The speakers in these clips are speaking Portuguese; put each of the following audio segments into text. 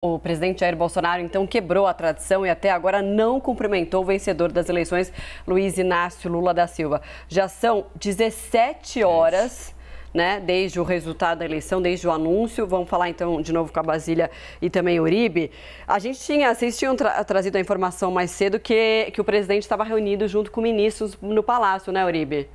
O presidente Jair Bolsonaro, então, quebrou a tradição e até agora não cumprimentou o vencedor das eleições, Luiz Inácio Lula da Silva. Já são 17 horas, né, desde o resultado da eleição, desde o anúncio. Vamos falar, então, de novo com a Basília e também o Uribe. Vocês tinham trazido a informação mais cedo que o presidente estava reunido junto com ministros no Palácio, né, Uribe?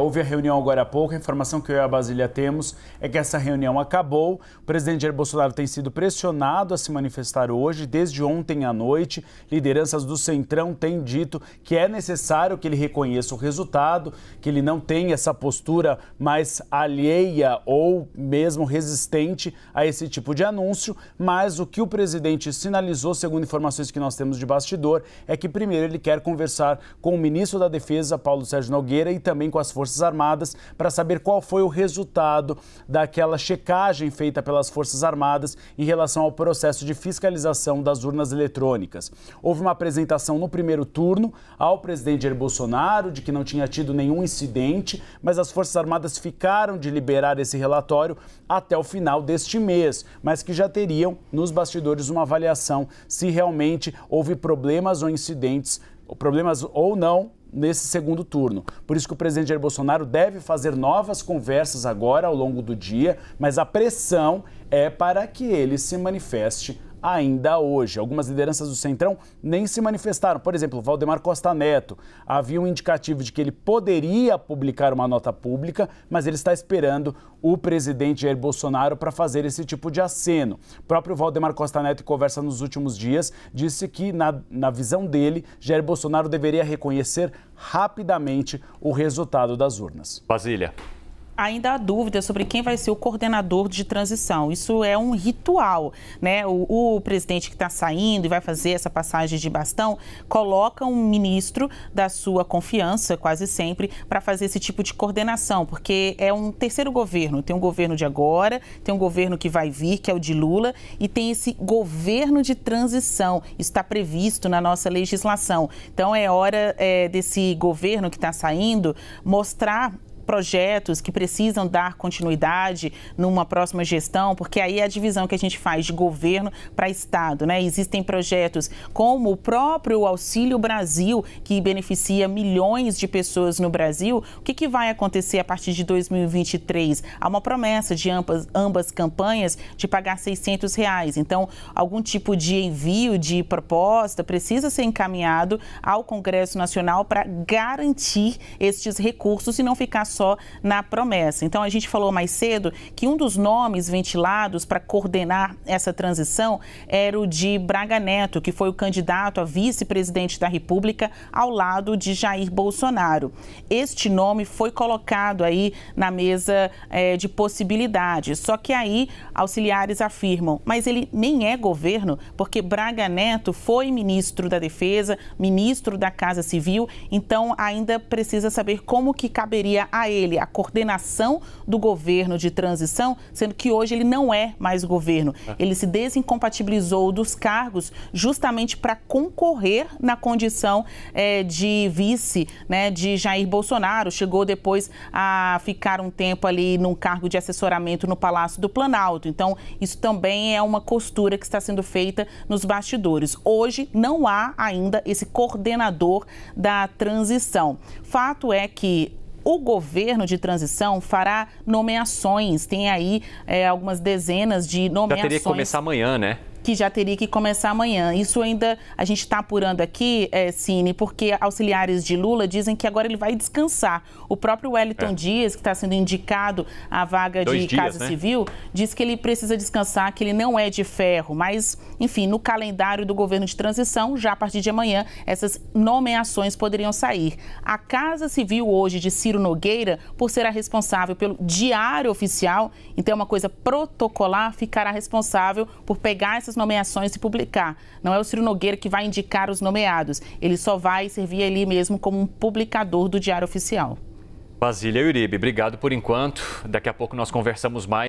Houve a reunião agora há pouco. A informação que eu e a Basília temos é que essa reunião acabou. O presidente Jair Bolsonaro tem sido pressionado a se manifestar hoje. Desde ontem à noite, lideranças do Centrão têm dito que é necessário que ele reconheça o resultado, que ele não tenha essa postura mais alheia ou mesmo resistente a esse tipo de anúncio. Mas o que o presidente sinalizou, segundo informações que nós temos de bastidor, é que primeiro ele quer conversar com o ministro da Defesa, Paulo Sérgio Nogueira, e também com as Forças Armadas para saber qual foi o resultado daquela checagem feita pelas Forças Armadas em relação ao processo de fiscalização das urnas eletrônicas. Houve uma apresentação no primeiro turno ao presidente Jair Bolsonaro de que não tinha tido nenhum incidente, mas as Forças Armadas ficaram de liberar esse relatório até o final deste mês, mas que já teriam nos bastidores uma avaliação se realmente houve problemas ou incidentes, problemas ou não, nesse segundo turno. Por isso que o presidente Jair Bolsonaro deve fazer novas conversas agora ao longo do dia, mas a pressão é para que ele se manifeste ainda hoje. Algumas lideranças do Centrão nem se manifestaram. Por exemplo, Valdemar Costa Neto. Havia um indicativo de que ele poderia publicar uma nota pública, mas ele está esperando o presidente Jair Bolsonaro para fazer esse tipo de aceno. O próprio Valdemar Costa Neto, em conversa nos últimos dias, disse que, na visão dele, Jair Bolsonaro deveria reconhecer rapidamente o resultado das urnas. Basília. Ainda há dúvida sobre quem vai ser o coordenador de transição. Isso é um ritual, né? O presidente que está saindo e vai fazer essa passagem de bastão coloca um ministro da sua confiança, quase sempre, para fazer esse tipo de coordenação, porque é um terceiro governo. Tem um governo de agora, tem um governo que vai vir, que é o de Lula, e tem esse governo de transição. Isso está previsto na nossa legislação. Então é hora desse governo que está saindo mostrar projetos que precisam dar continuidade numa próxima gestão, porque aí é a divisão que a gente faz de governo para Estado, né? Existem projetos como o próprio Auxílio Brasil, que beneficia milhões de pessoas no Brasil. O que vai acontecer a partir de 2023? Há uma promessa de ambas campanhas de pagar R$600. Então, algum tipo de envio de proposta precisa ser encaminhado ao Congresso Nacional para garantir estes recursos e não ficar só na promessa. Então, a gente falou mais cedo que um dos nomes ventilados para coordenar essa transição era o de Braga Neto, que foi o candidato a vice-presidente da República ao lado de Jair Bolsonaro. Este nome foi colocado aí na mesa de possibilidades, só que aí auxiliares afirmam, mas ele nem é governo, porque Braga Neto foi ministro da Defesa, ministro da Casa Civil, então ainda precisa saber como que caberia a ele a coordenação do governo de transição, sendo que hoje ele não é mais governo. Ele se desincompatibilizou dos cargos justamente para concorrer na condição de vice, né, de Jair Bolsonaro. Chegou depois a ficar um tempo ali num cargo de assessoramento no Palácio do Planalto. Então, isso também é uma costura que está sendo feita nos bastidores. Hoje não há ainda esse coordenador da transição. Fato é que o governo de transição fará nomeações, tem aí algumas dezenas de nomeações. Já teria que começar amanhã, né? Que já teria que começar amanhã. Isso ainda a gente está apurando aqui, Cine, porque auxiliares de Lula dizem que agora ele vai descansar. O próprio Wellington Dias, que está sendo indicado à vaga de Casa Civil, diz que ele precisa descansar, que ele não é de ferro. Mas, enfim, no calendário do governo de transição, já a partir de amanhã, essas nomeações poderiam sair. A Casa Civil hoje de Ciro Nogueira, por ser a responsável pelo Diário Oficial, então é uma coisa protocolar, ficará responsável por pegar essas nomeações e publicar. Não é o Ciro Nogueira que vai indicar os nomeados. Ele só vai servir ali mesmo como um publicador do Diário Oficial. Basília e Uribe, obrigado por enquanto. Daqui a pouco nós conversamos mais.